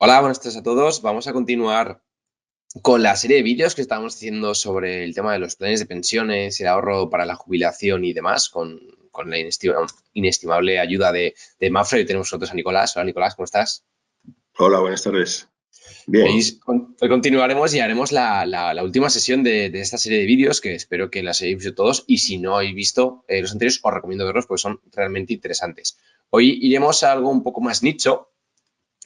Hola, buenas tardes a todos. Vamos a continuar con la serie de vídeos que estábamos haciendo sobre el tema de los planes de pensiones, el ahorro para la jubilación y demás, con la inestimable ayuda de Mafre. Y tenemos nosotros a Nicolás. Hola, Nicolás, ¿cómo estás? Hola, buenas tardes. Hoy, Bien, hoy continuaremos y haremos la última sesión de esta serie de vídeos, que espero que las hayáis visto todos, y si no habéis visto los anteriores, os recomiendo verlos porque son realmente interesantes. Hoy iremos a algo un poco más nicho,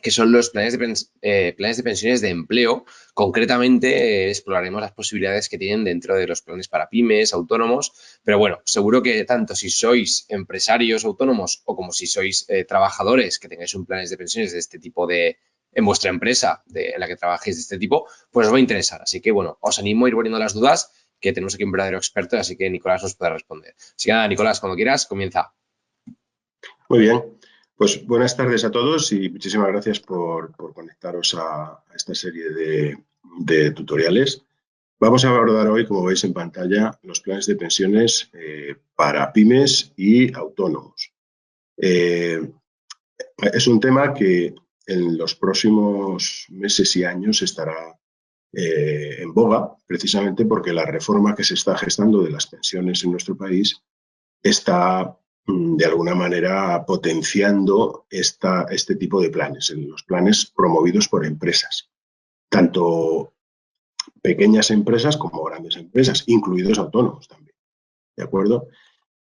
que son los planes de pensiones de empleo. Concretamente, exploraremos las posibilidades que tienen dentro de los planes para pymes, autónomos, pero bueno, seguro que tanto si sois empresarios autónomos o como si sois trabajadores que tengáis un planes de pensiones de este tipo en vuestra empresa en la que trabajéis de este tipo, pues os va a interesar. Así que bueno, os animo a ir poniendo las dudas, que tenemos aquí un verdadero experto, así que Nicolás nos puede responder. Así que nada, Nicolás, cuando quieras, comienza. muy bien. Pues buenas tardes a todos y muchísimas gracias por conectaros a esta serie de tutoriales. Vamos a abordar hoy, como veis en pantalla, los planes de pensiones para pymes y autónomos. Eh, es un tema que en los próximos meses y años estará en boga, precisamente porque la reforma que se está gestando de las pensiones en nuestro país está de alguna manera potenciando este tipo de planes, los planes promovidos por empresas, tanto pequeñas empresas como grandes empresas, incluidos autónomos también. ¿De acuerdo?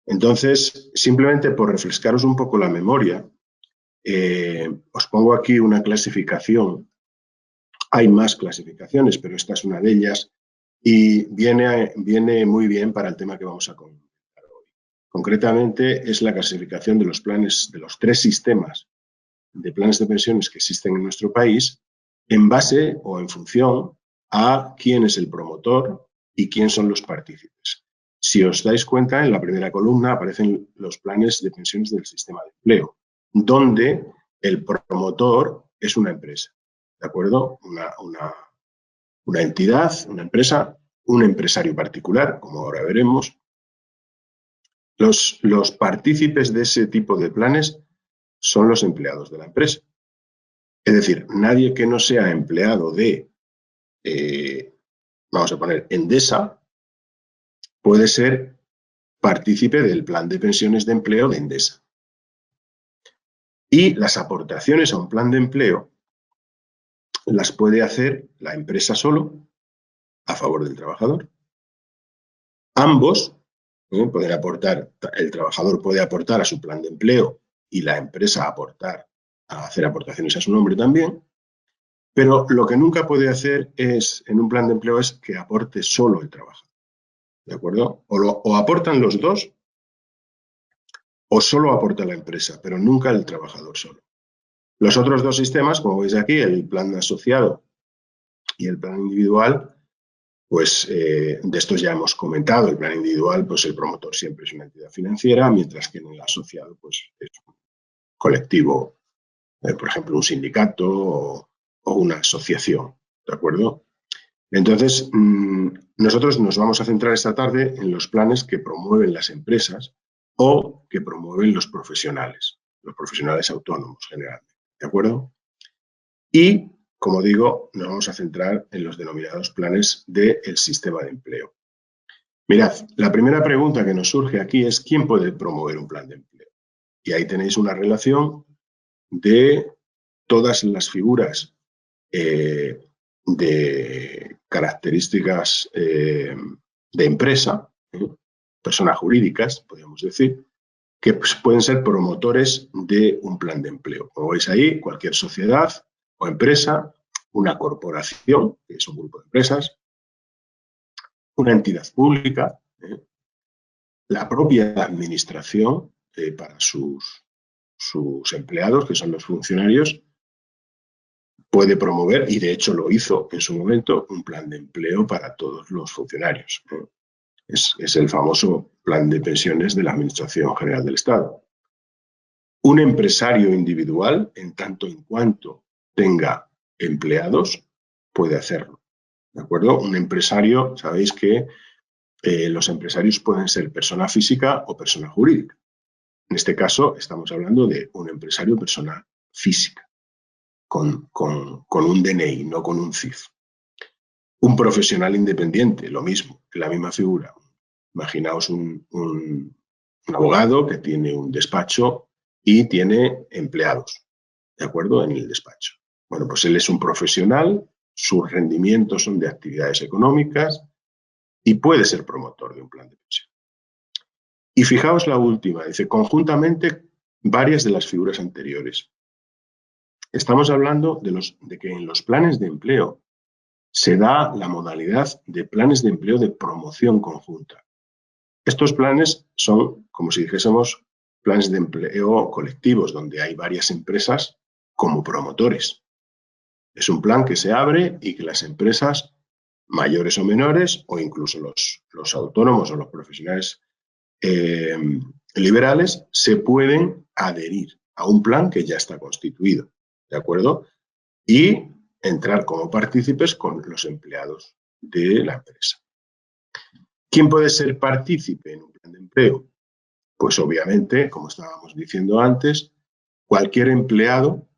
Entonces, simplemente por refrescaros un poco la memoria, os pongo aquí una clasificación. Hay más clasificaciones, pero esta es una de ellas y viene muy bien para el tema que vamos a comentar. Concretamente, es la clasificación de los planes, de los tres sistemas de planes de pensiones que existen en nuestro país, en base o en función a quién es el promotor y quién son los partícipes. Si os dais cuenta, en la primera columna aparecen los planes de pensiones del sistema de empleo, donde el promotor es una empresa, ¿de acuerdo? Una entidad, una empresa, un empresario particular, como ahora veremos. Los partícipes de ese tipo de planes son los empleados de la empresa. Es decir, nadie que no sea empleado de, vamos a poner, Endesa, puede ser partícipe del plan de pensiones de empleo de Endesa. Y las aportaciones a un plan de empleo las puede hacer la empresa solo a favor del trabajador. Ambos pueden aportar, el trabajador puede aportar a su plan de empleo y la empresa aportar, a hacer aportaciones a su nombre también. Pero lo que nunca puede hacer en un plan de empleo es que aporte solo el trabajador, ¿de acuerdo? O aportan los dos o solo aporta la empresa, pero nunca el trabajador solo. Los otros dos sistemas, como veis aquí, el plan asociado y el plan individual, pues de estos ya hemos comentado. El plan individual, pues el promotor siempre es una entidad financiera, mientras que en el asociado, pues es un colectivo, por ejemplo, un sindicato o una asociación, ¿de acuerdo? Entonces, nosotros nos vamos a centrar esta tarde en los planes que promueven las empresas o que promueven los profesionales autónomos generalmente, ¿de acuerdo? Y, como digo, nos vamos a centrar en los denominados planes del sistema de empleo. Mirad, la primera pregunta que nos surge aquí es ¿quién puede promover un plan de empleo? Y ahí tenéis una relación de todas las figuras de características de empresa, personas jurídicas, podríamos decir, que pues, pueden ser promotores de un plan de empleo. Como veis ahí, cualquier sociedad o empresa, una corporación, que es un grupo de empresas, una entidad pública, la propia administración para sus empleados, que son los funcionarios, puede promover, y de hecho lo hizo en su momento, un plan de empleo para todos los funcionarios. Es el famoso plan de pensiones de la Administración General del Estado. Un empresario individual, en tanto en cuanto tenga empleados, puede hacerlo. ¿De acuerdo? Un empresario, sabéis que los empresarios pueden ser persona física o persona jurídica. En este caso, estamos hablando de un empresario persona física, con un DNI, no con un CIF. Un profesional independiente, lo mismo, la misma figura. Imaginaos un abogado que tiene un despacho y tiene empleados, ¿de acuerdo? En el despacho. Bueno, pues él es un profesional, sus rendimientos son de actividades económicas y puede ser promotor de un plan de pensión. Y fijaos la última, dice, conjuntamente varias de las figuras anteriores. Estamos hablando de que en los planes de empleo se da la modalidad de planes de empleo de promoción conjunta. Estos planes son, como si dijésemos, planes de empleo colectivos, donde hay varias empresas como promotores. Es un plan que se abre y que las empresas mayores o menores, o incluso los autónomos o los profesionales liberales, se pueden adherir a un plan que ya está constituido, ¿de acuerdo? Y entrar como partícipes con los empleados de la empresa. ¿Quién puede ser partícipe en un plan de empleo? Pues obviamente, como estábamos diciendo antes, cualquier empleado,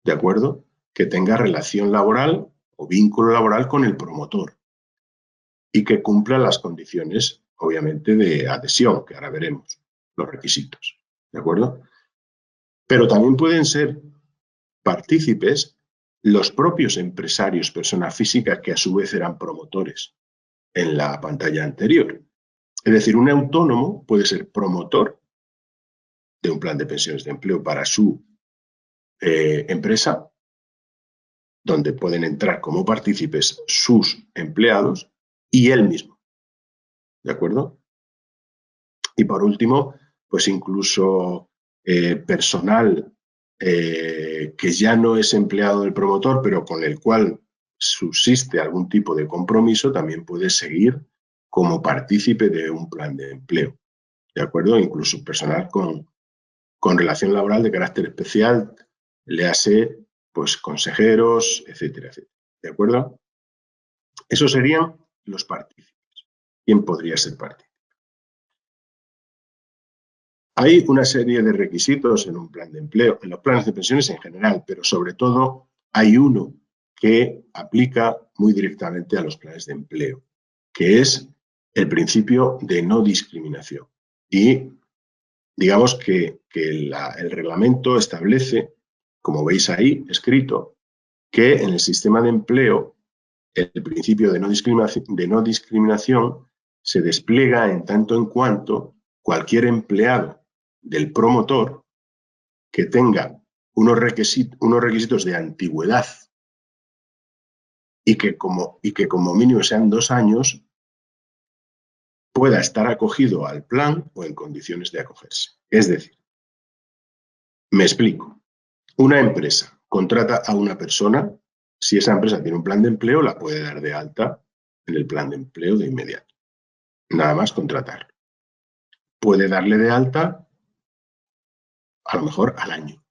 ¿de acuerdo?, que tenga relación laboral o vínculo laboral con el promotor y que cumpla las condiciones, obviamente, de adhesión, que ahora veremos, los requisitos, ¿de acuerdo? Pero también pueden ser partícipes los propios empresarios, personas físicas que a su vez eran promotores en la pantalla anterior. Es decir, un autónomo puede ser promotor de un plan de pensiones de empleo para su empresa, donde pueden entrar como partícipes sus empleados y él mismo, ¿de acuerdo? Y por último, pues incluso personal que ya no es empleado del promotor, pero con el cual subsiste algún tipo de compromiso, también puede seguir como partícipe de un plan de empleo, ¿de acuerdo? Incluso personal con relación laboral de carácter especial, léase, pues consejeros, etcétera, etcétera, ¿de acuerdo? Esos serían los partícipes. ¿Quién podría ser partícipe? Hay una serie de requisitos en un plan de empleo, en los planes de pensiones en general, pero sobre todo hay uno que aplica muy directamente a los planes de empleo, que es el principio de no discriminación. Y digamos que el reglamento establece, como veis ahí escrito, que en el sistema de empleo el principio de no discriminación se despliega en tanto en cuanto cualquier empleado del promotor que tenga unos requisitos de antigüedad y que como mínimo sean 2 años, pueda estar acogido al plan o en condiciones de acogerse. Es decir, me explico. Una empresa contrata a una persona, si esa empresa tiene un plan de empleo, la puede dar de alta en el plan de empleo de inmediato. Nada más contratar. Puede darle de alta a lo mejor al año.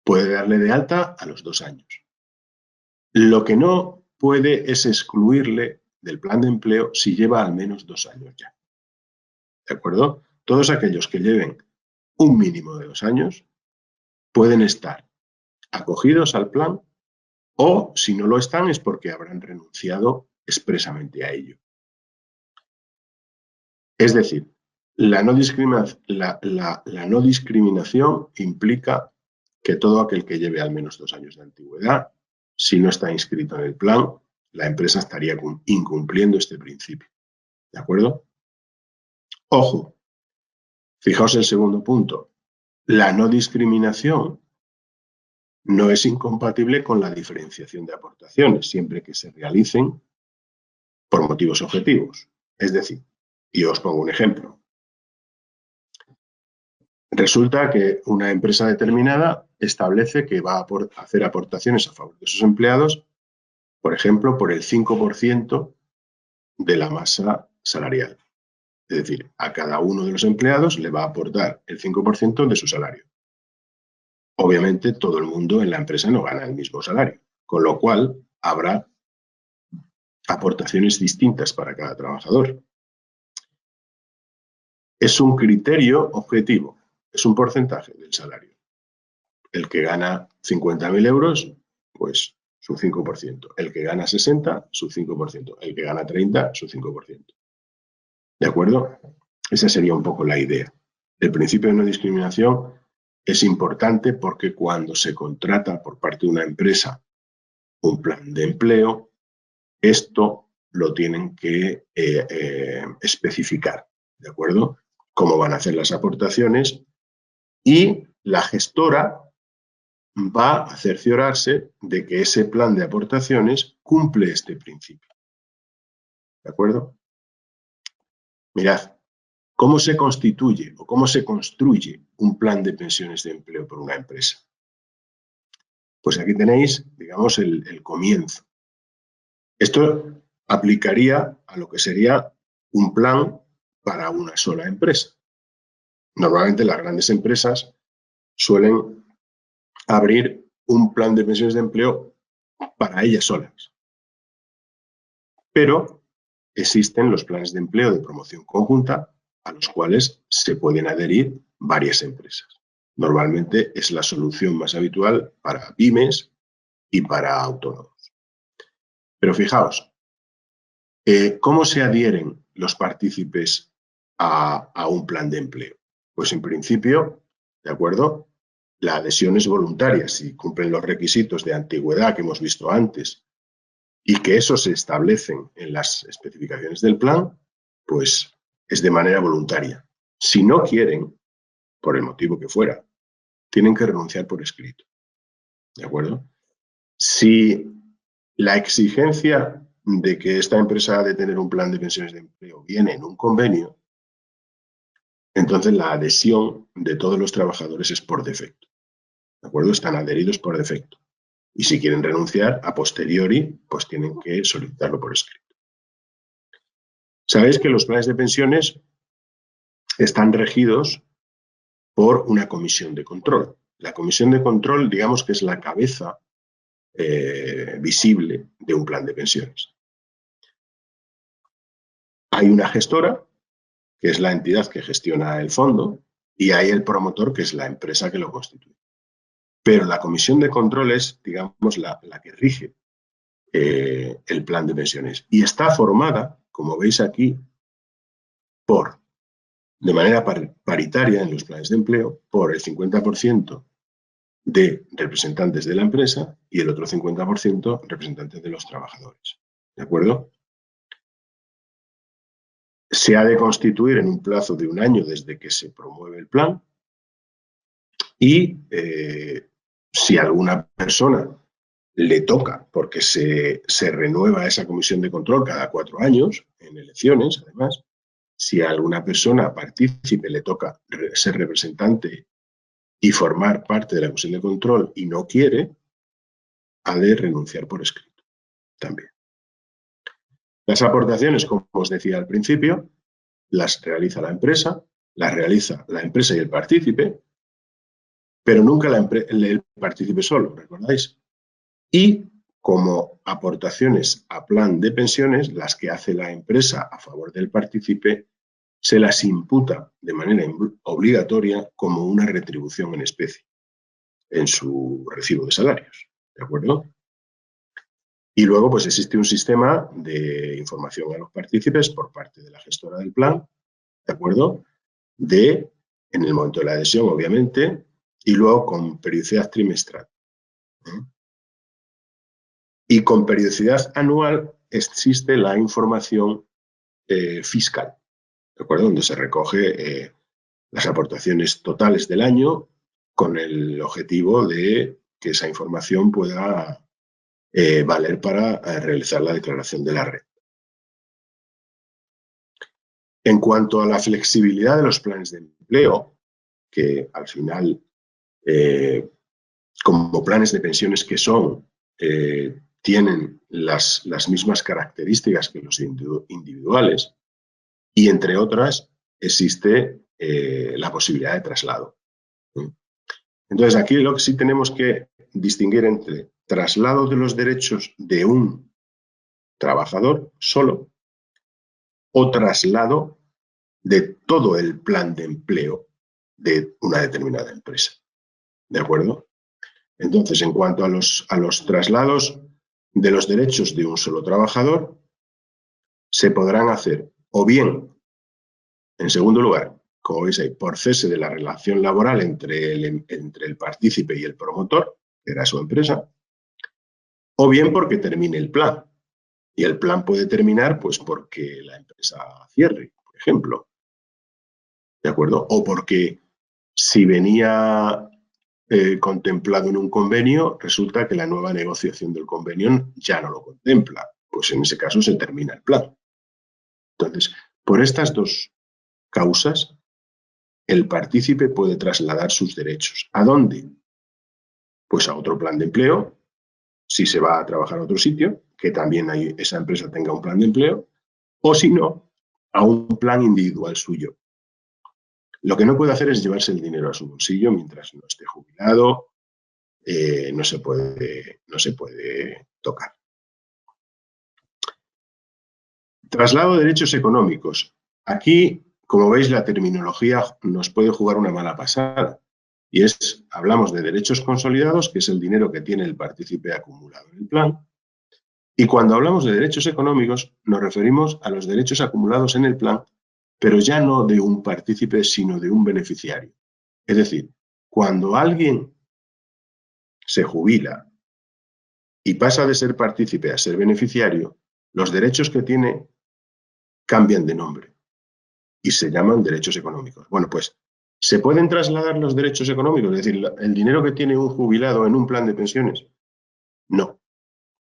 Puede darle de alta a los 2 años. Lo que no puede es excluirle del plan de empleo si lleva al menos 2 años ya. ¿De acuerdo? Todos aquellos que lleven un mínimo de 2 años pueden estar acogidos al plan o, si no lo están, es porque habrán renunciado expresamente a ello. Es decir, la no discriminación implica que todo aquel que lleve al menos 2 años de antigüedad, si no está inscrito en el plan, la empresa estaría incumpliendo este principio. ¿De acuerdo? Ojo, fijaos el segundo punto. La no discriminación no es incompatible con la diferenciación de aportaciones, siempre que se realicen por motivos objetivos. Es decir, y os pongo un ejemplo. Resulta que una empresa determinada establece que va a hacer aportaciones a favor de sus empleados, por ejemplo, por el 5% de la masa salarial. Es decir, a cada uno de los empleados le va a aportar el 5% de su salario. Obviamente, todo el mundo en la empresa no gana el mismo salario, con lo cual habrá aportaciones distintas para cada trabajador. Es un criterio objetivo, es un porcentaje del salario. El que gana 50.000 euros, pues su 5%. El que gana 60, su 5%. El que gana 30, su 5%. ¿De acuerdo? Esa sería un poco la idea. El principio de no discriminación es importante porque cuando se contrata por parte de una empresa un plan de empleo, esto lo tienen que especificar, ¿de acuerdo? Cómo van a hacer las aportaciones y la gestora va a cerciorarse de que ese plan de aportaciones cumple este principio, ¿de acuerdo? Mirad, ¿cómo se constituye o cómo se construye un plan de pensiones de empleo por una empresa? Pues aquí tenéis, digamos, el comienzo. Esto aplicaría a lo que sería un plan para una sola empresa. Normalmente las grandes empresas suelen abrir un plan de pensiones de empleo para ellas solas. Pero existen los planes de empleo de promoción conjunta a los cuales se pueden adherir varias empresas. Normalmente es la solución más habitual para pymes y para autónomos. Pero fijaos, ¿cómo se adhieren los partícipes a un plan de empleo? Pues en principio, ¿de acuerdo? La adhesión es voluntaria si cumplen los requisitos de antigüedad que hemos visto antes y que esos se establecen en las especificaciones del plan, pues es de manera voluntaria. Si no quieren, por el motivo que fuera, tienen que renunciar por escrito. ¿De acuerdo? Si la exigencia de que esta empresa ha de tener un plan de pensiones de empleo viene en un convenio, entonces la adhesión de todos los trabajadores es por defecto. ¿De acuerdo? Están adheridos por defecto. Y si quieren renunciar, a posteriori, pues tienen que solicitarlo por escrito. Sabéis que los planes de pensiones están regidos por una comisión de control. La comisión de control, digamos que es la cabeza visible de un plan de pensiones. Hay una gestora, que es la entidad que gestiona el fondo, y hay el promotor, que es la empresa que lo constituye. Pero la comisión de control es, digamos, la que rige el plan de pensiones. Y está formada, como veis aquí, de manera paritaria en los planes de empleo, por el 50% de representantes de la empresa y el otro 50% representantes de los trabajadores. ¿De acuerdo? Se ha de constituir en un plazo de 1 año desde que se promueve el plan y si a alguna persona le toca, porque se renueva esa comisión de control cada 4 años, en elecciones además, si a alguna persona partícipe le toca ser representante y formar parte de la comisión de control y no quiere, ha de renunciar por escrito también. Las aportaciones, como os decía al principio, las realiza la empresa y el partícipe, pero nunca el partícipe solo, ¿recordáis? Y como aportaciones a plan de pensiones, las que hace la empresa a favor del partícipe, se las imputa de manera obligatoria como una retribución en especie en su recibo de salarios, ¿de acuerdo? Y luego pues existe un sistema de información a los partícipes por parte de la gestora del plan, ¿de acuerdo? En el momento de la adhesión, obviamente, y luego con periodicidad trimestral. Y con periodicidad anual existe la información fiscal, ¿de acuerdo? Donde se recoge las aportaciones totales del año con el objetivo de que esa información pueda valer para realizar la declaración de la red. En cuanto a la flexibilidad de los planes de empleo, que al final, como planes de pensiones que son, tienen las mismas características que los individuales y, entre otras, existe la posibilidad de traslado. Entonces, aquí lo que sí tenemos que distinguir entre traslado de los derechos de un trabajador solo o traslado de todo el plan de empleo de una determinada empresa. ¿De acuerdo? Entonces, en cuanto a los traslados de los derechos de un solo trabajador, se podrán hacer o bien, en segundo lugar, como veis ahí, por cese de la relación laboral entre el partícipe y el promotor, que era su empresa, o bien porque termine el plan. Y el plan puede terminar pues porque la empresa cierre, por ejemplo, ¿de acuerdo? O porque si venía contemplado en un convenio, resulta que la nueva negociación del convenio ya no lo contempla. Pues en ese caso se termina el plan. Entonces, por estas dos causas, el partícipe puede trasladar sus derechos. ¿A dónde? Pues a otro plan de empleo, si se va a trabajar a otro sitio, que también esa empresa tenga un plan de empleo, o si no, a un plan individual suyo. Lo que no puede hacer es llevarse el dinero a su bolsillo mientras no esté jubilado, no se puede tocar. Traslado de derechos económicos. Aquí, como veis, la terminología nos puede jugar una mala pasada. Y hablamos de derechos consolidados, que es el dinero que tiene el partícipe acumulado en el plan. Y cuando hablamos de derechos económicos, nos referimos a los derechos acumulados en el plan, pero ya no de un partícipe, sino de un beneficiario. Es decir, cuando alguien se jubila y pasa de ser partícipe a ser beneficiario, los derechos que tiene cambian de nombre y se llaman derechos económicos. Bueno, pues, ¿se pueden trasladar los derechos económicos? Es decir, el dinero que tiene un jubilado en un plan de pensiones. No.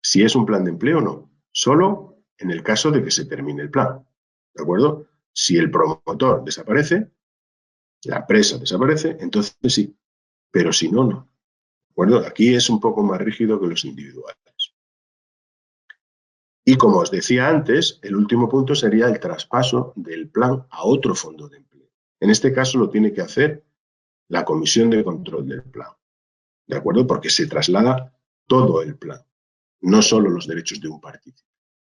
Si es un plan de empleo, no. Solo en el caso de que se termine el plan. ¿De acuerdo? Si el promotor desaparece, la empresa desaparece, entonces sí. Pero si no, no. ¿De acuerdo? Aquí es un poco más rígido que los individuales. Y como os decía antes, el último punto sería el traspaso del plan a otro fondo de empleo. En este caso lo tiene que hacer la comisión de control del plan. ¿De acuerdo? Porque se traslada todo el plan. No solo los derechos de un partícipe,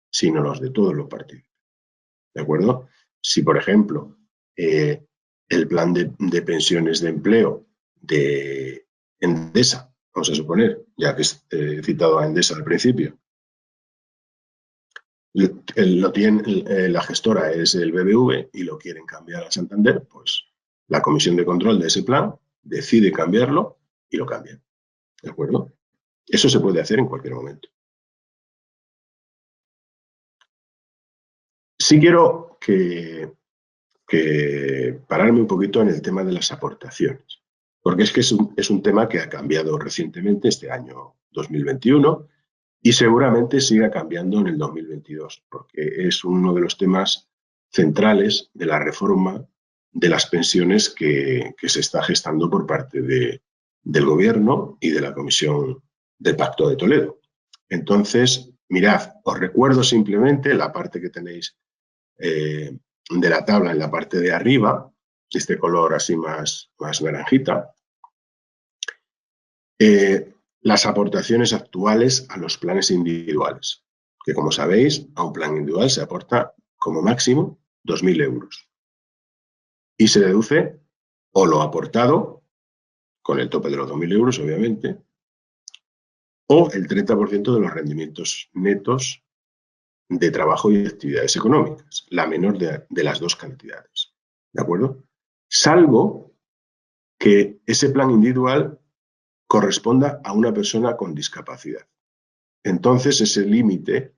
sino los de todos los partícipes. ¿De acuerdo? Si, por ejemplo, el plan de pensiones de empleo de Endesa, vamos a suponer, ya que he citado a Endesa al principio, la gestora es el BBV y lo quieren cambiar a Santander, pues la comisión de control de ese plan decide cambiarlo y lo cambian. ¿De acuerdo? Eso se puede hacer en cualquier momento. Sí quiero que pararme un poquito en el tema de las aportaciones, porque es que es un tema que ha cambiado recientemente este año 2021 y seguramente siga cambiando en el 2022, porque es uno de los temas centrales de la reforma de las pensiones que se está gestando por parte del Gobierno y de la Comisión del Pacto de Toledo. Entonces, mirad, os recuerdo simplemente la parte que tenéis de la tabla en la parte de arriba, este color así más naranjita, las aportaciones actuales a los planes individuales, que como sabéis, a un plan individual se aporta como máximo 2.000 euros. Y se deduce o lo aportado, con el tope de los 2.000 euros, obviamente, o el 30% de los rendimientos netos de trabajo y actividades económicas, la menor de las dos cantidades. ¿De acuerdo? Salvo que ese plan individual corresponda a una persona con discapacidad. Entonces ese límite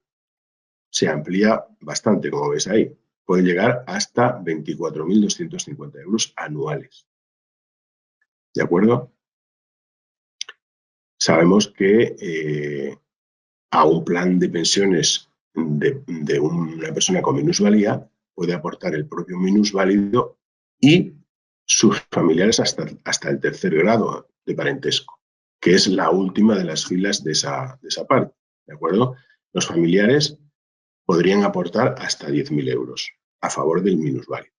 se amplía bastante, como ves ahí. Puede llegar hasta 24.250 euros anuales. ¿De acuerdo? Sabemos que a un plan de pensiones de una persona con minusvalía puede aportar el propio minusválido y sus familiares hasta el tercer grado de parentesco, que es la última de las filas de esa parte. ¿De acuerdo? Los familiares podrían aportar hasta 10.000 euros a favor del minusválido.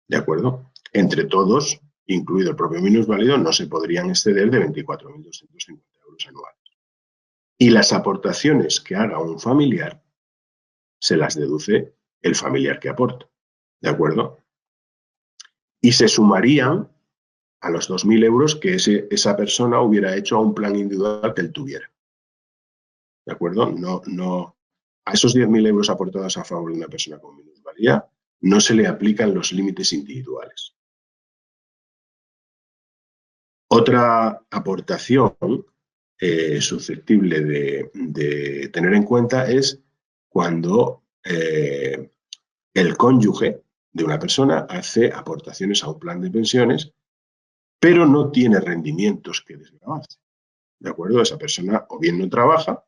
¿De acuerdo? Entre todos, incluido el propio minusválido, no se podrían exceder de 24.250 euros anuales. Y las aportaciones que haga un familiar se las deduce el familiar que aporta. ¿De acuerdo? Y se sumarían a los 2.000 euros que esa persona hubiera hecho a un plan individual que él tuviera. ¿De acuerdo? A esos 10.000 euros aportados a favor de una persona con minusvalía no se le aplican los límites individuales. Otra aportación susceptible de tener en cuenta es cuando el cónyuge de una persona hace aportaciones a un plan de pensiones, pero no tiene rendimientos que desgravarse. ¿De acuerdo? Esa persona o bien no trabaja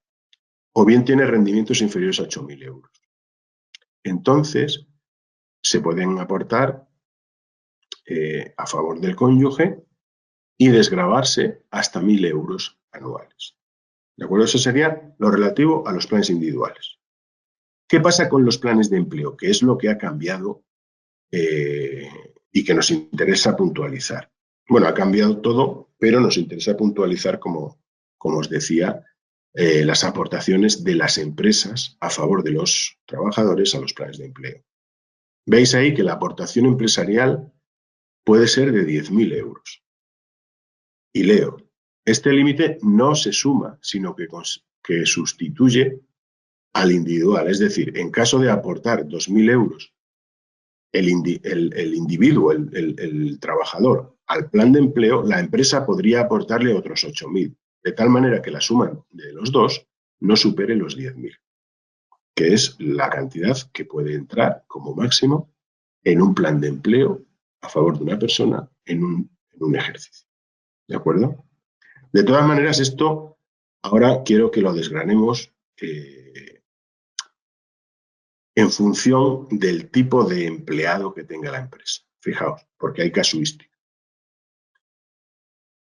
o bien tiene rendimientos inferiores a 8.000 euros. Entonces, se pueden aportar a favor del cónyuge y desgravarse hasta 1.000 euros anuales. ¿De acuerdo? Eso sería lo relativo a los planes individuales. ¿Qué pasa con los planes de empleo? ¿Qué es lo que ha cambiado y que nos interesa puntualizar? Bueno, ha cambiado todo, pero nos interesa puntualizar, como os decía, las aportaciones de las empresas a favor de los trabajadores a los planes de empleo. Veis ahí que la aportación empresarial puede ser de 10.000 euros. Y leo, este límite no se suma, sino que sustituye al individual. Es decir, en caso de aportar 2.000 euros el individuo, el trabajador, al plan de empleo, la empresa podría aportarle otros 8.000, de tal manera que la suma de los dos no supere los 10.000, que es la cantidad que puede entrar como máximo en un plan de empleo a favor de una persona en un ejercicio. ¿De acuerdo? De todas maneras, esto ahora quiero que lo desgranemos en función del tipo de empleado que tenga la empresa. Fijaos, porque hay casuística.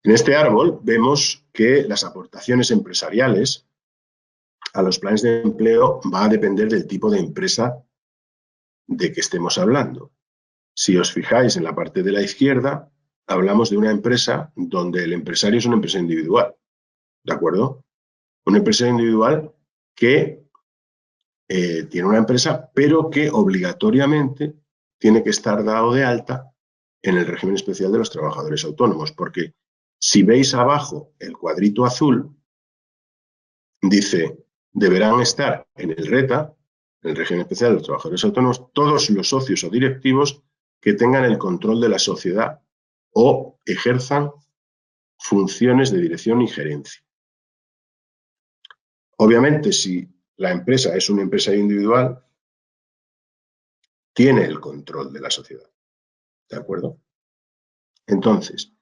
En este árbol vemos que las aportaciones empresariales a los planes de empleo va a depender del tipo de empresa de que estemos hablando. Si os fijáis en la parte de la izquierda, hablamos de una empresa donde el empresario es una empresa individual. ¿De acuerdo? Una empresa individual que tiene una empresa, pero que obligatoriamente tiene que estar dado de alta en el régimen especial de los trabajadores autónomos, porque si veis abajo el cuadrito azul, dice, deberán estar en el RETA, el régimen especial de los trabajadores autónomos, todos los socios o directivos que tengan el control de la sociedad o ejerzan funciones de dirección y gerencia. Obviamente, si la empresa es una empresa individual, tiene el control de la sociedad. ¿De acuerdo? Entonces,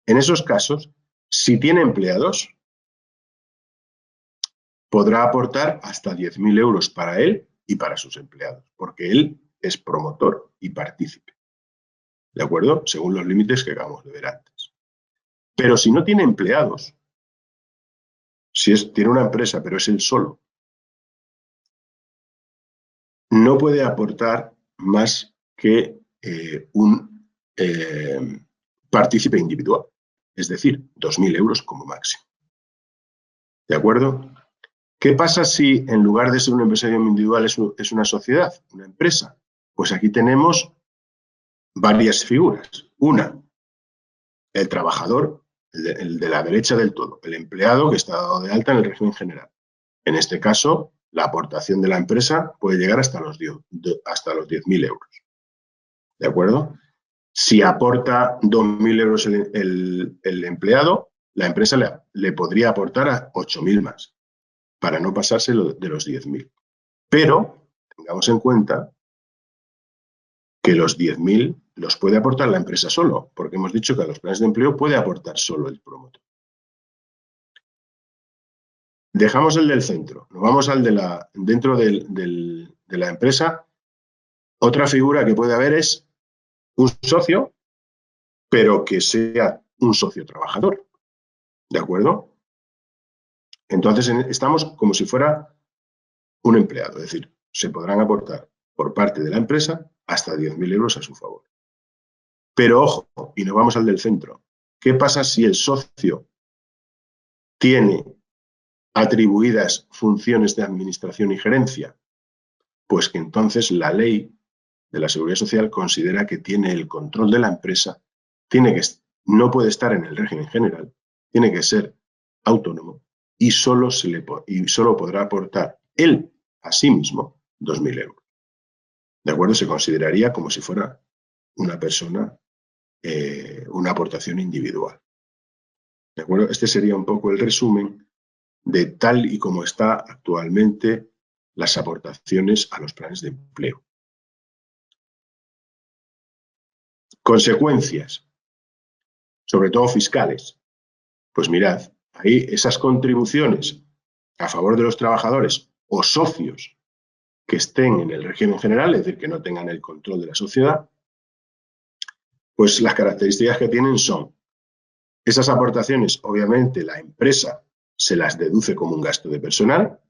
en esos casos, si tiene empleados, podrá aportar hasta 10.000 euros para él y para sus empleados, porque él es promotor y partícipe. ¿De acuerdo? Según los límites que acabamos de ver antes. Pero si no tiene empleados, tiene una empresa, pero es él solo, no puede aportar más que un partícipe individual, es decir, 2.000 euros como máximo. ¿De acuerdo? ¿Qué pasa si en lugar de ser un empresario individual es una sociedad, una empresa? Pues aquí tenemos varias figuras. Una, el trabajador, el de la derecha del todo, el empleado que está dado de alta en el régimen general. En este caso, la aportación de la empresa puede llegar hasta los 10.000 euros. ¿De acuerdo? Si aporta 2.000 euros el empleado, la empresa le podría aportar a 8.000 más, para no pasarse de los 10.000. Pero tengamos en cuenta que los 10.000 los puede aportar la empresa solo, porque hemos dicho que a los planes de empleo puede aportar solo el promotor. Dejamos el del centro, nos vamos al dentro de la empresa. Otra figura que puede haber es un socio, pero que sea un socio trabajador. ¿De acuerdo? Entonces estamos como si fuera un empleado, es decir, se podrán aportar por parte de la empresa hasta 10.000 euros a su favor. Pero ojo, y nos vamos al del centro. ¿Qué pasa si el socio tiene atribuidas funciones de administración y gerencia? Pues que entonces la ley de la Seguridad Social considera que tiene el control de la empresa, tiene que no puede estar en el régimen general, tiene que ser autónomo y solo podrá aportar él a sí mismo 2.000 euros. ¿De acuerdo? Se consideraría como si fuera una persona, una aportación individual. ¿De acuerdo? Este sería un poco el resumen de tal y como está actualmente las aportaciones a los planes de empleo. Consecuencias, sobre todo fiscales. Pues mirad, ahí esas contribuciones a favor de los trabajadores o socios que estén en el régimen general, es decir, que no tengan el control de la sociedad, pues las características que tienen son esas aportaciones, obviamente la empresa se las deduce como un gasto de personal,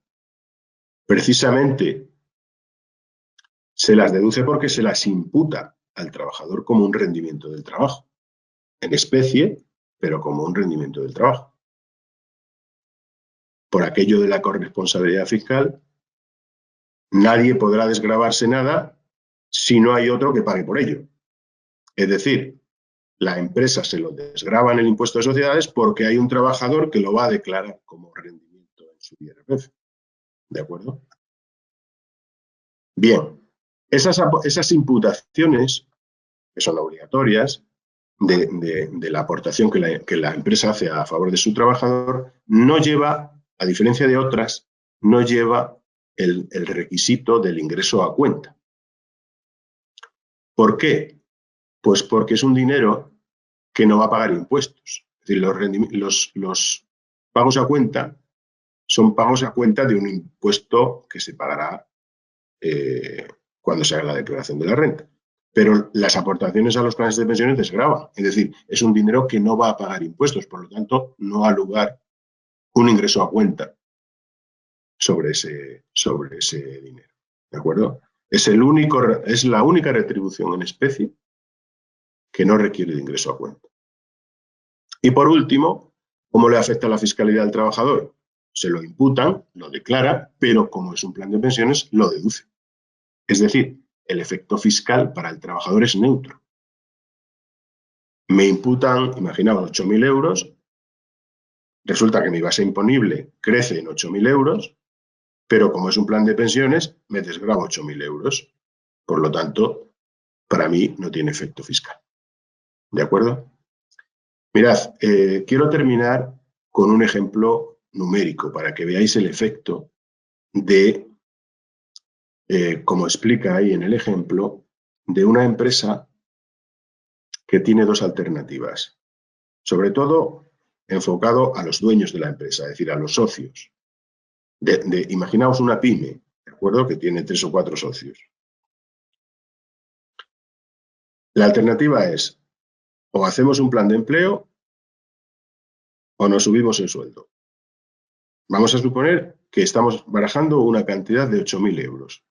precisamente se las deduce porque se las imputa al trabajador como un rendimiento del trabajo, en especie, pero como un rendimiento del trabajo. Por aquello de la corresponsabilidad fiscal, nadie podrá desgravarse nada si no hay otro que pague por ello. Es decir, la empresa se lo desgrava en el impuesto de sociedades porque hay un trabajador que lo va a declarar como rendimiento en su IRPF. ¿De acuerdo? Bien, esas imputaciones, que son obligatorias, de la aportación que la empresa hace a favor de su trabajador, no lleva, a diferencia de otras, no lleva el requisito del ingreso a cuenta. ¿Por qué? Pues porque es un dinero que no va a pagar impuestos. Es decir, los pagos a cuenta son pagos a cuenta de un impuesto que se pagará cuando se haga la declaración de la renta. Pero las aportaciones a los planes de pensiones desgravan. Es decir, es un dinero que no va a pagar impuestos, por lo tanto, no ha lugar un ingreso a cuenta sobre ese dinero. ¿De acuerdo? Es la única retribución en especie que no requiere de ingreso a cuenta. Y por último, ¿cómo le afecta la fiscalidad al trabajador? Se lo imputan, lo declara, pero como es un plan de pensiones, lo deduce. Es decir, el efecto fiscal para el trabajador es neutro. Me imputan, imaginaos, 8.000 euros, resulta que mi base imponible crece en 8.000 euros, pero como es un plan de pensiones, me desgravo 8.000 euros. Por lo tanto, para mí no tiene efecto fiscal. ¿De acuerdo? Mirad, quiero terminar con un ejemplo numérico para que veáis el efecto de, como explica ahí en el ejemplo, de una empresa que tiene dos alternativas, sobre todo enfocado a los dueños de la empresa, es decir, a los socios. Imaginaos una pyme, ¿de acuerdo?, que tiene 3 o 4 socios. La alternativa es o hacemos un plan de empleo o nos subimos el sueldo. Vamos a suponer que estamos barajando una cantidad de 8.000 euros.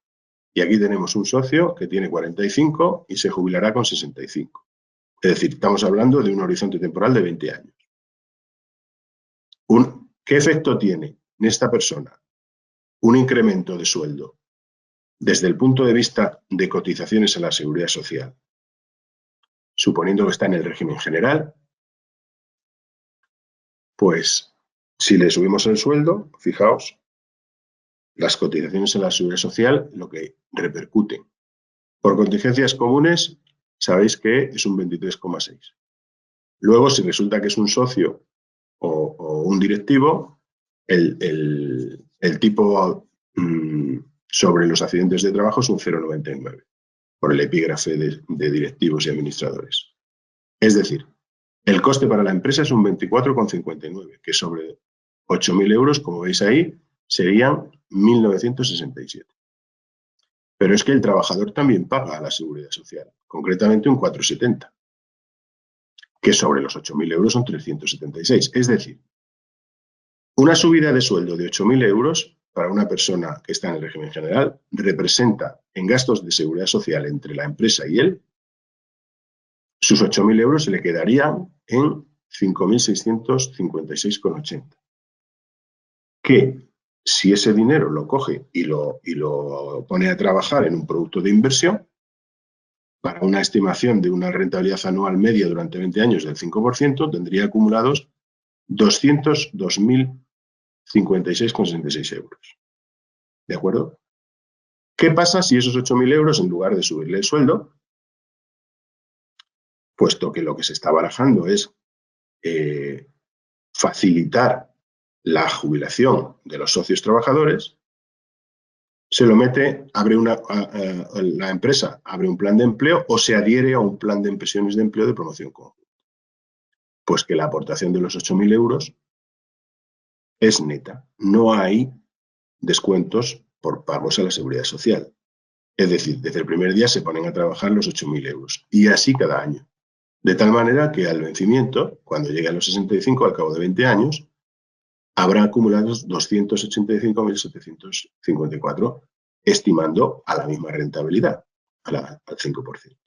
Y aquí tenemos un socio que tiene 45 y se jubilará con 65. Es decir, estamos hablando de un horizonte temporal de 20 años. ¿Qué efecto tiene en esta persona un incremento de sueldo desde el punto de vista de cotizaciones a la Seguridad Social? Suponiendo que está en el régimen general, pues si le subimos el sueldo, fijaos, las cotizaciones a la Seguridad Social lo que repercuten. Por contingencias comunes, sabéis que es un 23,6. Luego, si resulta que es un socio o un directivo, el tipo sobre los accidentes de trabajo es un 0,99 por el epígrafe de directivos y administradores. Es decir, el coste para la empresa es un 24,59, que sobre 8.000 euros, como veis ahí, serían 1.967. Pero es que el trabajador también paga a la Seguridad Social, concretamente un 4,70, que sobre los 8.000 euros son 376. Es decir, una subida de sueldo de 8.000 euros para una persona que está en el régimen general representa en gastos de seguridad social entre la empresa y él, sus 8.000 euros se le quedarían en 5.656,80. Que si ese dinero lo coge y lo pone a trabajar en un producto de inversión, para una estimación de una rentabilidad anual media durante 20 años del 5%, tendría acumulados 202.056,66 euros. ¿De acuerdo? ¿Qué pasa si esos 8.000 euros, en lugar de subirle el sueldo, puesto que lo que se está barajando es facilitar la jubilación de los socios trabajadores, se lo mete, la empresa abre un plan de empleo o se adhiere a un plan de pensiones de empleo de promoción conjunta? Pues que la aportación de los 8.000 euros es neta. No hay descuentos por pagos a la seguridad social. Es decir, desde el primer día se ponen a trabajar los 8.000 euros y así cada año. De tal manera que al vencimiento, cuando llegue a los 65, al cabo de 20 años, habrá acumulados 285.754, estimando a la misma rentabilidad, al 5%.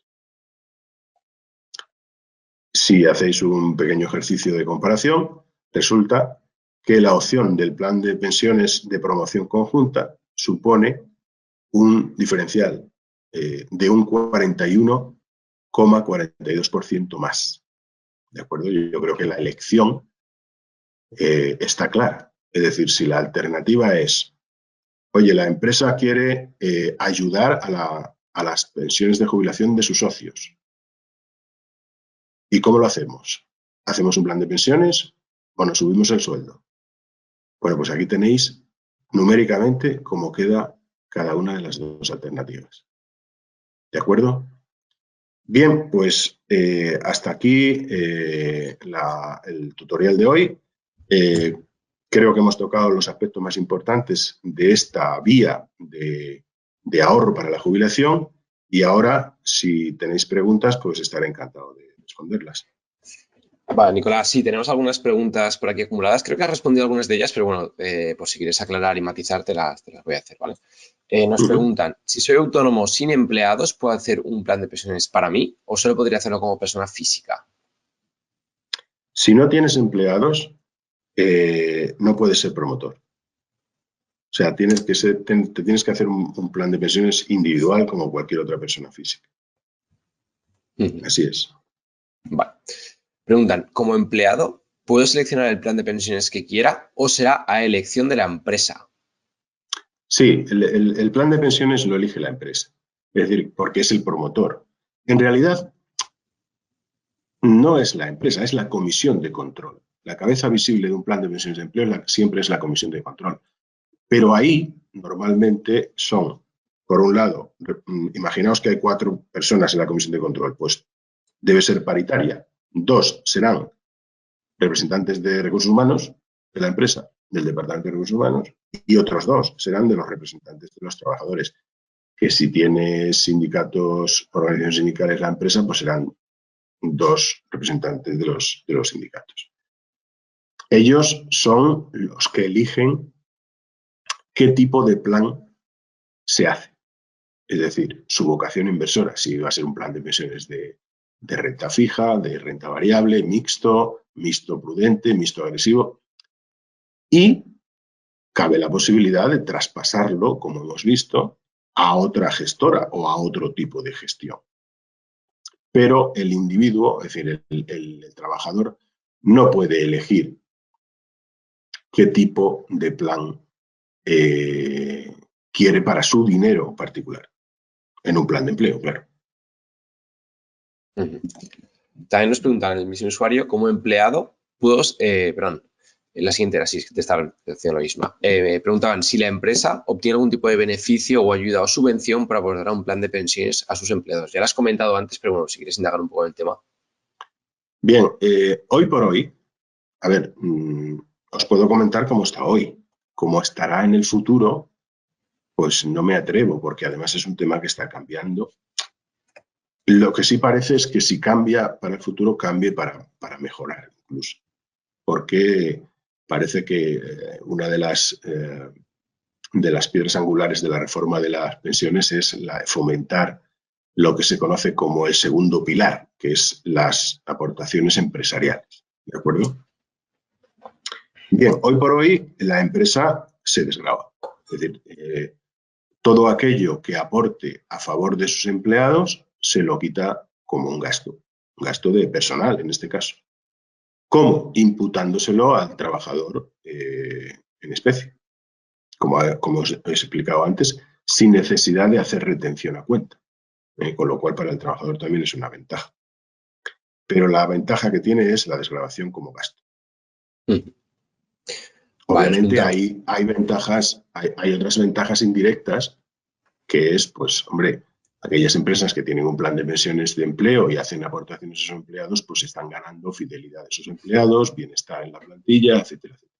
Si hacéis un pequeño ejercicio de comparación, resulta que la opción del plan de pensiones de promoción conjunta supone un diferencial de un 41,42% más. ¿De acuerdo? Yo creo que la elección está clara. Es decir, si la alternativa es, oye, la empresa quiere ayudar a las pensiones de jubilación de sus socios. ¿Y cómo lo hacemos? ¿Hacemos un plan de pensiones o nos subimos el sueldo? Bueno, pues aquí tenéis numéricamente cómo queda cada una de las dos alternativas. ¿De acuerdo? Bien, pues hasta aquí el tutorial de hoy. Creo que hemos tocado los aspectos más importantes de esta vía de ahorro para la jubilación y ahora, si tenéis preguntas, pues estaré encantado de responderlas. Vale, Nicolás, sí, tenemos algunas preguntas por aquí acumuladas. Creo que has respondido algunas de ellas, pero bueno, por si quieres aclarar y matizar, te las voy a hacer, ¿vale? Nos preguntan, si soy autónomo sin empleados, ¿puedo hacer un plan de pensiones para mí o solo podría hacerlo como persona física? Si no tienes empleados, no puedes ser promotor. O sea, te tienes que hacer un plan de pensiones individual como cualquier otra persona física. Así es. Vale. Preguntan, como empleado, ¿puedo seleccionar el plan de pensiones que quiera o será a elección de la empresa? Sí, el plan de pensiones lo elige la empresa, es decir, porque es el promotor. En realidad, no es la empresa, es la comisión de control. La cabeza visible de un plan de pensiones de empleo siempre es la comisión de control. Pero ahí, normalmente, son, por un lado, imaginaos que hay 4 personas en la comisión de control, pues debe ser paritaria. 2 serán representantes de recursos humanos de la empresa, del Departamento de Recursos Humanos, y otros 2 serán de los representantes de los trabajadores, que si tiene sindicatos, organizaciones sindicales la empresa, pues serán 2 representantes de los sindicatos. Ellos son los que eligen qué tipo de plan se hace. Es decir, su vocación inversora, si va a ser un plan de pensiones de renta fija, de renta variable, mixto, mixto prudente, mixto agresivo. Y cabe la posibilidad de traspasarlo, como hemos visto, a otra gestora o a otro tipo de gestión. Pero el individuo, es decir, el trabajador, no puede elegir qué tipo de plan quiere para su dinero particular, en un plan de empleo, claro. También nos preguntan el mismo usuario, como empleado, la siguiente era así, te estaba diciendo la misma. Preguntaban si la empresa obtiene algún tipo de beneficio o ayuda o subvención para abordar un plan de pensiones a sus empleados. Ya lo has comentado antes, pero bueno, si quieres indagar un poco en el tema. Bien, hoy por hoy, a ver, os puedo comentar cómo está hoy. Cómo estará en el futuro, pues no me atrevo, porque además es un tema que está cambiando. Lo que sí parece es que si cambia para el futuro, cambie para mejorar incluso. Porque parece que una de las piedras angulares de la reforma de las pensiones es fomentar lo que se conoce como el segundo pilar, que es las aportaciones empresariales. ¿De acuerdo? Bien, hoy por hoy la empresa se desgrava. Es decir, todo aquello que aporte a favor de sus empleados se lo quita como un gasto de personal en este caso. ¿Cómo? Imputándoselo al trabajador en especie, como os he explicado antes, sin necesidad de hacer retención a cuenta, con lo cual para el trabajador también es una ventaja. Pero la ventaja que tiene es la desgravación como gasto. Vale, Obviamente hay ventajas, hay otras ventajas indirectas, que es, pues, hombre, aquellas empresas que tienen un plan de pensiones de empleo y hacen aportaciones a sus empleados, pues están ganando fidelidad de sus empleados, bienestar en la plantilla, etcétera, etcétera.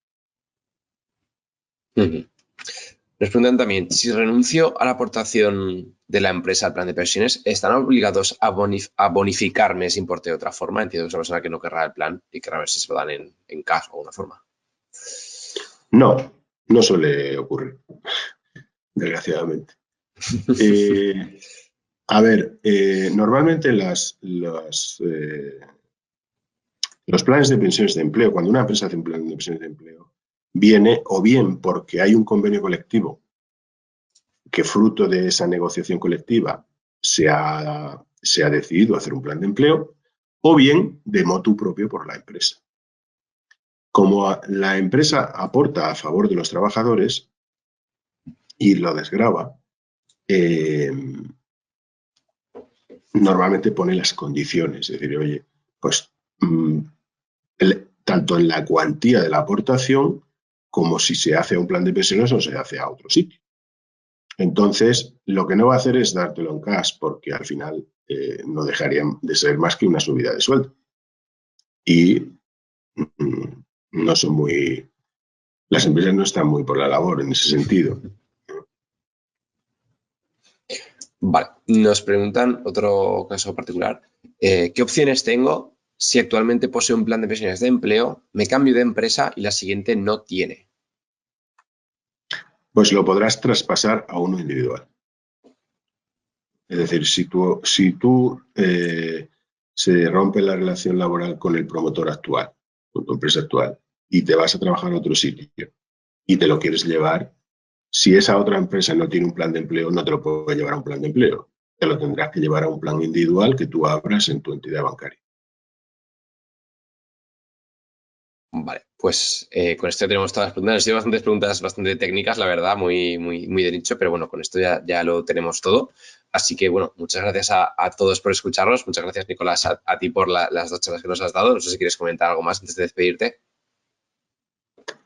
Nos preguntan también, si renuncio a la aportación de la empresa al plan de pensiones, ¿están obligados a bonificarme ese importe de otra forma? Entiendo que es una persona que no querrá el plan y querrá ver si se lo dan en cash o de alguna forma. No, no suele ocurrir, desgraciadamente. A ver, normalmente los planes de pensiones de empleo, cuando una empresa hace un plan de pensiones de empleo, viene o bien porque hay un convenio colectivo que fruto de esa negociación colectiva se ha decidido hacer un plan de empleo, o bien de motu propio por la empresa. Como la empresa aporta a favor de los trabajadores y lo desgrava, normalmente pone las condiciones, es decir, oye, pues tanto en la cuantía de la aportación como si se hace a un plan de pensiones o se hace a otro sitio. Entonces, lo que no va a hacer es dártelo en cash, porque al final no dejarían de ser más que una subida de sueldo. Y no son muy... Las empresas no están muy por la labor en ese sentido. Vale, nos preguntan otro caso particular. ¿Qué opciones tengo si actualmente poseo un plan de pensiones de empleo, me cambio de empresa y la siguiente no tiene? Pues lo podrás traspasar a uno individual. Es decir, si tú se rompe la relación laboral con el promotor actual, con tu empresa actual, y te vas a trabajar a otro sitio y te lo quieres llevar, si esa otra empresa no tiene un plan de empleo, no te lo puede llevar a un plan de empleo. Te lo tendrás que llevar a un plan individual que tú abras en tu entidad bancaria. Vale, pues con esto ya tenemos todas las preguntas. Han sido bastantes preguntas bastante técnicas, la verdad, muy de nicho, pero bueno, con esto ya lo tenemos todo. Así que bueno, muchas gracias a todos por escucharnos. Muchas gracias, Nicolás, a ti por las dos charlas que nos has dado. No sé si quieres comentar algo más antes de despedirte.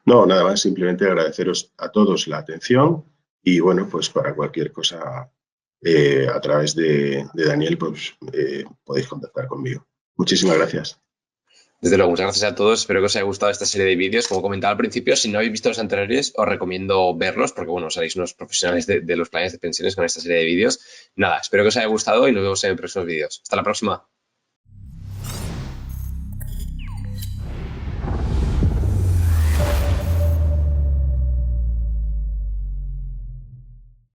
No, nada más, simplemente agradeceros a todos la atención y bueno, pues para cualquier cosa a través de Daniel, pues podéis contactar conmigo. Muchísimas gracias. Desde luego, muchas gracias a todos. Espero que os haya gustado esta serie de vídeos. Como comentaba al principio, si no habéis visto los anteriores, os recomiendo verlos porque, bueno, seréis unos profesionales de los planes de pensiones con esta serie de vídeos. Nada, espero que os haya gustado y nos vemos en próximos vídeos. Hasta la próxima.